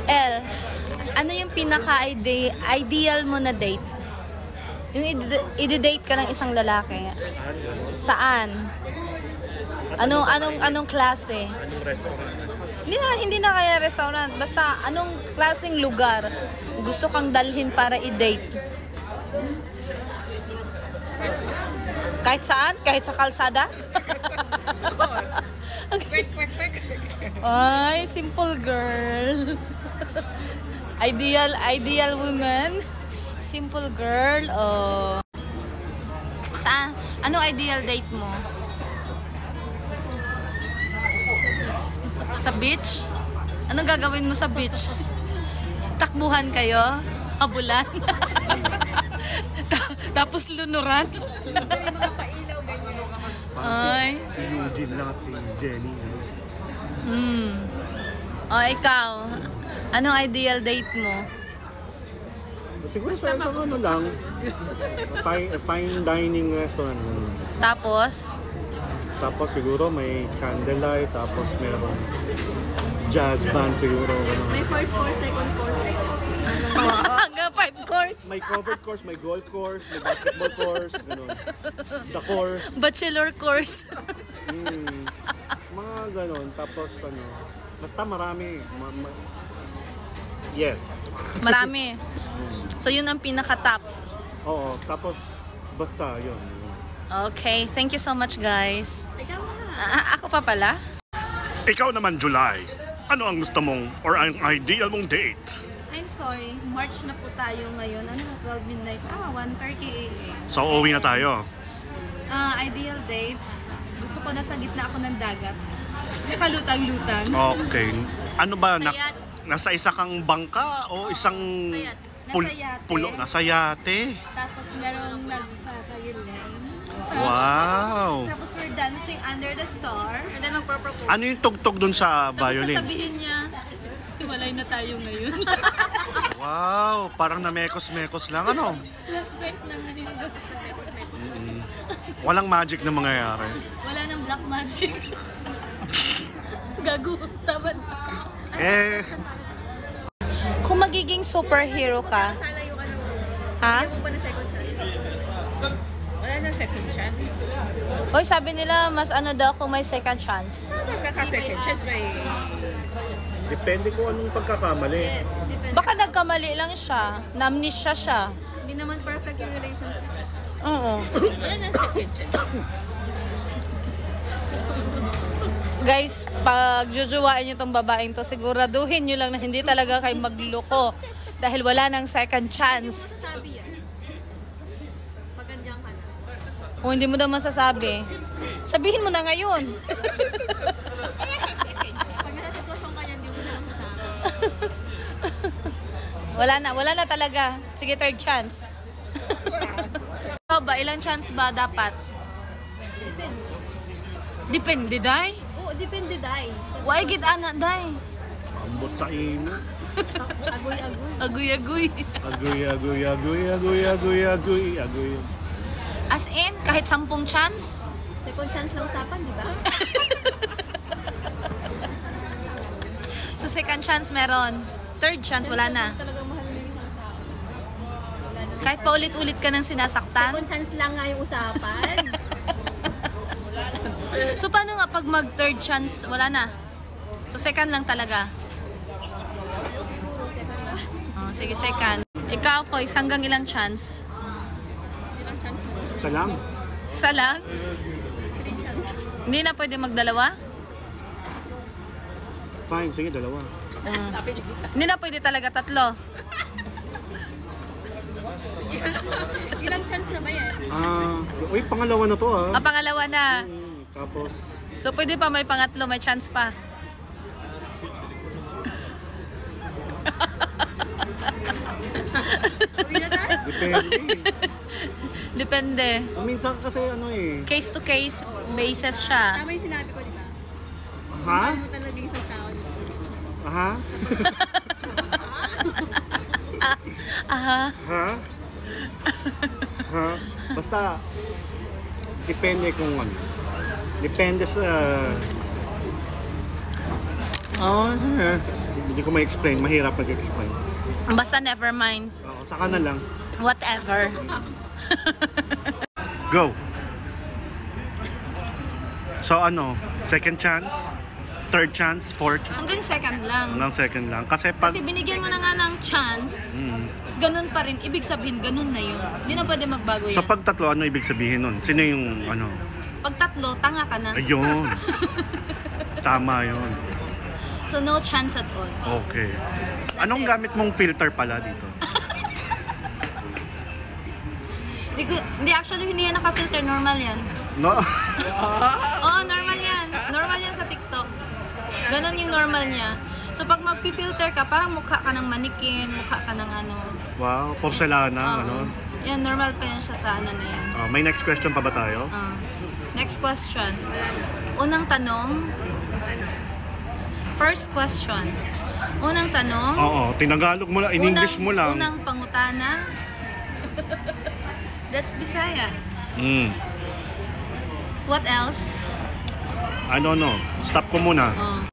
El, ano yung pinaka-ideal mo na date? Yung i-date ka ng isang lalaki. Saan? Anong klase? Anong restaurant? Hindi na kaya restaurant. Basta anong klaseng lugar gusto kang dalhin para i-date? Kahit saan? Kahit sa kalsada? Ay, simple girl. Ideal woman. Simple girl. Oh. Saan? Anong ideal date mo? Sa beach? Anong gagawin mo sa beach? Takbuhan kayo? Habulan? Tapos lunuran? Ay. Si Eugene lang at si Jenny. O, ikaw. Anong ideal date mo? Siguro sa ano lang. Fine dining restaurant. Tapos siguro may candlelight, tapos merong jazz band siguro. May first course, second course. Hanggang 5 course. May covered course, may golf course, may basketball course, gano'n. The course. Bachelor course. Mga gano'n. Tapos ano, basta marami. Yes. Marami. So yun ang pinaka-top. Oo, tapos basta yun. Okay, thank you so much guys. Ako pa pala? Ikaw naman, July. Ano ang gusto mong or ang ideal mong date? I'm sorry, March na po tayo ngayon. Ano na, 12 midnight? 1:30 AM. So, uwi na tayo. Ideal date. Gusto ko nasa gitna ako ng dagat. Nakalutang-lutang. Okay. Ano ba? Sayat. Nasa isa kang bangka o isang Nasa yate. pulo? Nasa yate. Tapos merong nagpapayuling. Wow! Tapos we're dancing under the star. And then magpropose. Ano yung tugtog dun sa violin? Tapos sasabihin niya, hiwalay na tayo ngayon. Wow! Parang namekos-mekos lang, ano? Last night na nga mekos. Walang magic na mangyayari. Wala nang black magic. Gago, tama na. Kung magiging superhero ka, ha? Wala nang second chance. Hoy, sabi nila, mas ano daw kung may second chance. Magkaka-second chance, may... Depende kung anong pagkakamali. Yes, depende. Baka nagkamali lang siya. Na-amnesia siya. Hindi naman perfect yung relationship. Oo. Wala nang second chance. Guys, pag jujuwain nyo tong babaeng to, siguraduhin nyo lang na hindi talaga kayo magloko. Dahil wala nang second chance. Sabi yan. Magandang ka na. Kung hindi mo daw masasabi, sabihin mo na ngayon. Pag nasa sitwasyon ka niya, hindi mo na masasabi. Wala na talaga. Sige, third chance. Ikaw ba, ilang chance ba dapat? Depende, day. Oo, depende, day. Why gid ana, day? Ambot sa imo. Agoy-agoy. Agoy-agoy. Agoy. As in, kahit 10 chance? Second chance lang usapan, di ba? So, second chance meron. Third chance, wala na. Talagang mahal mo yung isang tao. Wala na. Kahit paulit-ulit ka nang sinasaktan. Second chance lang nga yung usapan. So, paano nga pag mag-third chance, wala na? So, second lang talaga. Oh, sige, second. Ikaw, Koy, hanggang ilang chance? Ilang chance? Isa lang. Isa lang? 3 chance. Hindi na pwede magdalawa? Fine, sige, dalawa. Hindi na pwede talaga 3. Ilang chance na ba yan? Uy, pangalawa na to Pangalawa na. Tapos, So, pwede pa may pangatlo, may chance pa. Uwi na tayo? depende. Depende. Minsan kasi ano Case to case basis siya. Tama yung sinabi ko, di ba? Ha? Ano talaga yung isang tao? Aha? Aha. Ha? Ha? Basta, depende kung ano. Depende sa... Hindi ko ma-explain, mahirap mag-explain. Basta never mind. Oo, saka na lang. Whatever. Go! So ano, second chance? Third chance? Fourth chance? Hanggang second lang. Hanggang second lang. Kasi pag... Kasi binigyan mo na nga ng chance, tapos ganun pa rin. Ibig sabihin, ganun na yun. Hindi na pwede magbago yan. So pag tatlo, ano ibig sabihin nun? Sino yung ano? Pag tatlo, tanga ka na. Ayun. Tama yun. So no chance at all. Okay. Anong gamit mong filter pala dito? Hindi, actually, hindi yan naka-filter. Normal yan. No? Oo, normal yan. Normal yan sa TikTok. Ganon yung normal niya. So pag mag-filter ka, parang mukha ka ng manikin, mukha ka ng ano. Wow, porcelana, Oo. ano? Yan, normal pa yan siya sa ano na yan. May next question pa ba tayo? Next question. Unang tanong. First question. Unang tanong. Oo, tinagalog mo lang, in English mo lang. Unang pangutana. That's Bisaya. What else? I don't know. Stop ko muna.